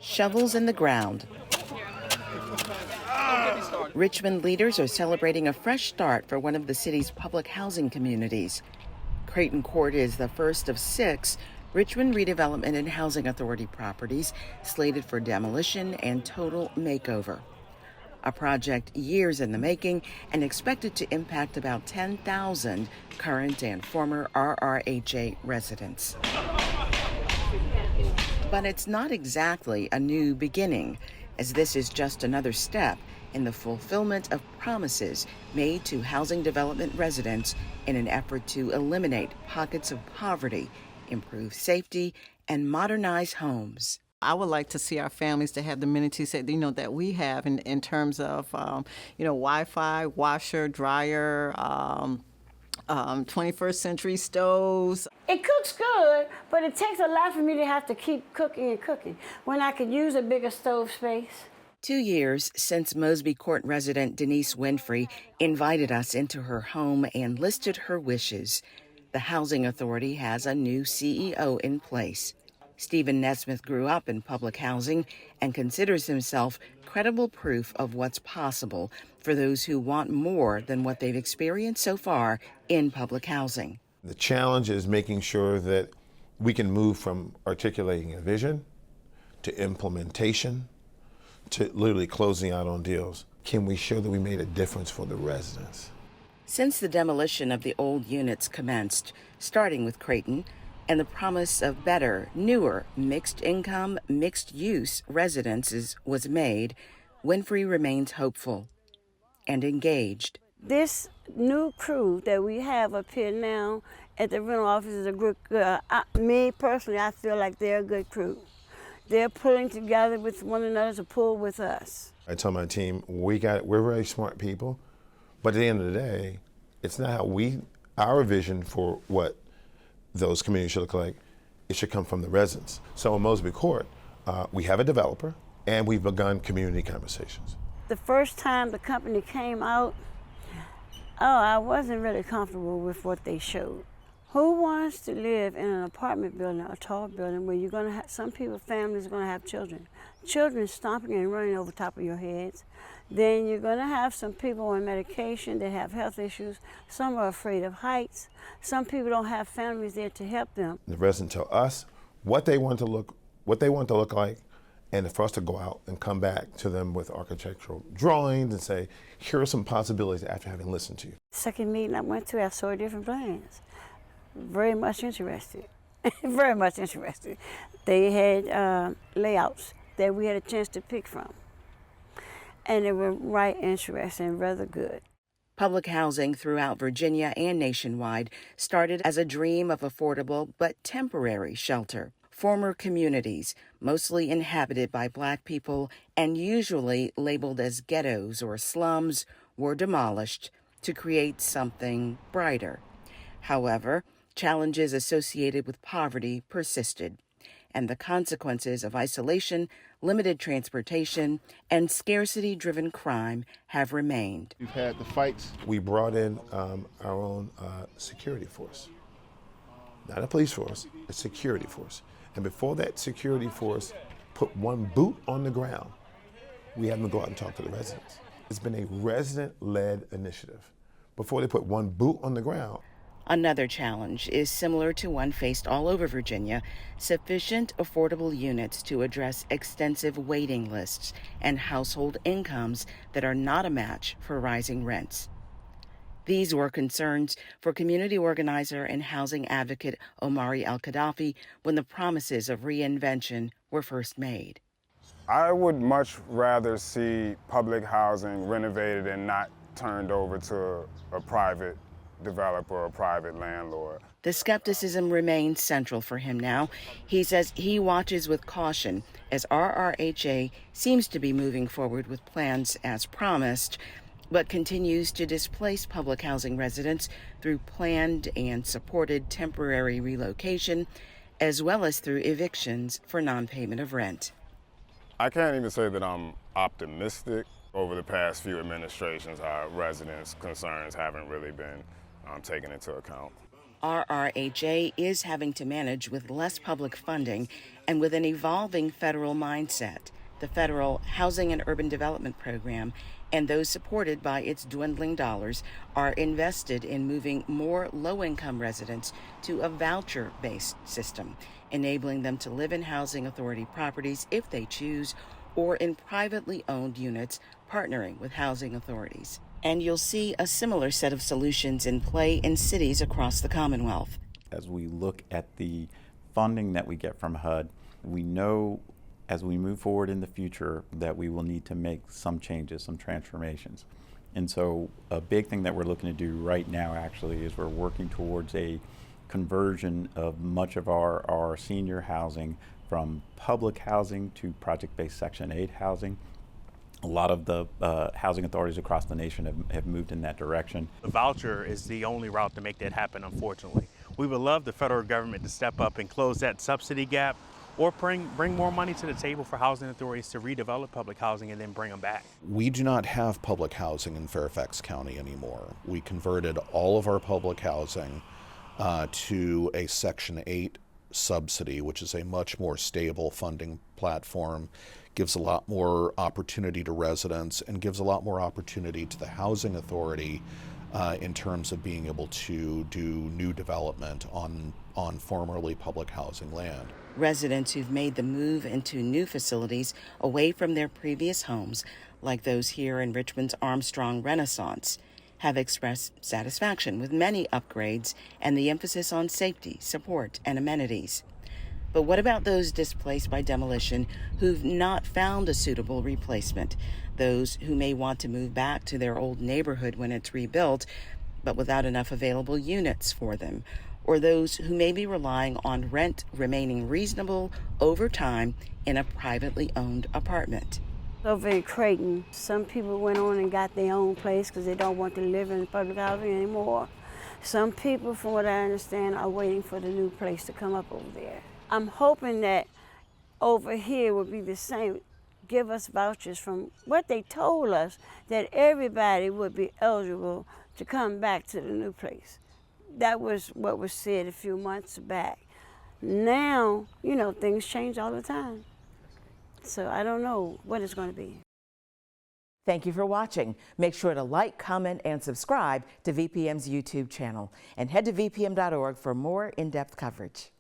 shovels in the ground. Richmond leaders are celebrating a fresh start for one of the city's public housing communities. Creighton Court is the first of 6 Richmond Redevelopment and Housing Authority properties slated for demolition and total makeover. A project years in the making and expected to impact about 10,000 current and former RRHA residents. But it's not exactly a new beginning, as this is just another step in the fulfillment of promises made to housing development residents in an effort to eliminate pockets of poverty, improve safety, and modernize homes. I would like to see our families to have the amenities that we have in terms of Wi-Fi, washer, dryer, 21st century stoves. It cooks good, but it takes a lot for me to have to keep cooking and cooking when I could use a bigger stove space. 2 years since Mosby Court resident Denise Winfrey invited us into her home and listed her wishes. The Housing Authority has a new CEO in place. Stephen Nesmith grew up in public housing and considers himself credible proof of what's possible for those who want more than what they've experienced so far in public housing. The challenge is making sure that we can move from articulating a vision to implementation to literally closing out on deals. Can we show that we made a difference for the residents? Since the demolition of the old units commenced, starting with Creighton, and the promise of better, newer, mixed-income, mixed-use residences was made, Winfrey remains hopeful and engaged. This new crew that we have up here now at the rental office is a good, me personally, I feel like they're a good crew. They're pulling together with one another to pull with us. I tell my team, we're very smart people, but at the end of the day, it's not how our vision for what those communities should look like, it should come from the residents. So in Mosby Court, we have a developer and we've begun community conversations. The first time the company came out, I wasn't really comfortable with what they showed. Who wants to live in an apartment building, a tall building, where you're going to have, families are going to have children. Children stomping and running over top of your heads. Then you're going to have some people on medication that have health issues. Some are afraid of heights. Some people don't have families there to help them. The residents tell us what they want to look like, and for us to go out and come back to them with architectural drawings and say, here are some possibilities after having listened to you. Second meeting I went to, I saw different plans. Very much interested, very much interested. They had layouts that we had a chance to pick from. And they were right interesting, rather good. Public housing throughout Virginia and nationwide started as a dream of affordable but temporary shelter. Former communities, mostly inhabited by Black people and usually labeled as ghettos or slums, were demolished to create something brighter. However, challenges associated with poverty persisted, and the consequences of isolation, limited transportation, and scarcity-driven crime have remained. We've had the fights. We brought in our own security force. Not a police force, a security force. And before that security force put one boot on the ground, we had them go out and talk to the residents. It's been a resident-led initiative. Before they put one boot on the ground. Another challenge is similar to one faced all over Virginia: sufficient affordable units to address extensive waiting lists and household incomes that are not a match for rising rents. These were concerns for community organizer and housing advocate Omari Al-Qaddafi when the promises of reinvention were first made. I would much rather see public housing renovated and not turned over to a private developer or a private landlord. The skepticism remains central for him now. He says he watches with caution as RRHA seems to be moving forward with plans as promised, but continues to displace public housing residents through planned and supported temporary relocation, as well as through evictions for non-payment of rent. I can't even say that I'm optimistic. Over the past few administrations, our residents' concerns haven't really been taken into account. RRHA is having to manage with less public funding and with an evolving federal mindset. The Federal Housing and Urban Development Program and those supported by its dwindling dollars are invested in moving more low-income residents to a voucher-based system, enabling them to live in housing authority properties if they choose, or in privately owned units partnering with housing authorities. And you'll see a similar set of solutions in play in cities across the Commonwealth. As we look at the funding that we get from HUD, we know as we move forward in the future that we will need to make some changes, some transformations. And so a big thing that we're looking to do right now actually is we're working towards a conversion of much of our senior housing from public housing to project-based Section 8 housing. A lot of the housing authorities across the nation have moved in that direction. The voucher is the only route to make that happen, unfortunately. We would love the federal government to step up and close that subsidy gap, or bring more money to the table for housing authorities to redevelop public housing and then bring them back. We do not have public housing in Fairfax County anymore. We converted all of our public housing to a Section 8 subsidy, which is a much more stable funding platform, gives a lot more opportunity to residents, and gives a lot more opportunity to the housing authority in terms of being able to do new development on formerly public housing land. Residents who've made the move into new facilities away from their previous homes, like those here in Richmond's Armstrong Renaissance, have expressed satisfaction with many upgrades and the emphasis on safety, support, and amenities. But what about those displaced by demolition who've not found a suitable replacement? Those who may want to move back to their old neighborhood when it's rebuilt, but without enough available units for them? Or those who may be relying on rent remaining reasonable over time in a privately owned apartment. Over in Creighton, some people went on and got their own place because they don't want to live in public housing anymore. Some people, from what I understand, are waiting for the new place to come up over there. I'm hoping that over here will be the same. Give us vouchers from what they told us, that everybody would be eligible to come back to the new place. That was what was said a few months back. Now, you know, things change all the time. So I don't know what it's going to be. Thank you for watching. Make sure to like, comment, and subscribe to VPM's YouTube channel. And head to vpm.org for more in-depth coverage.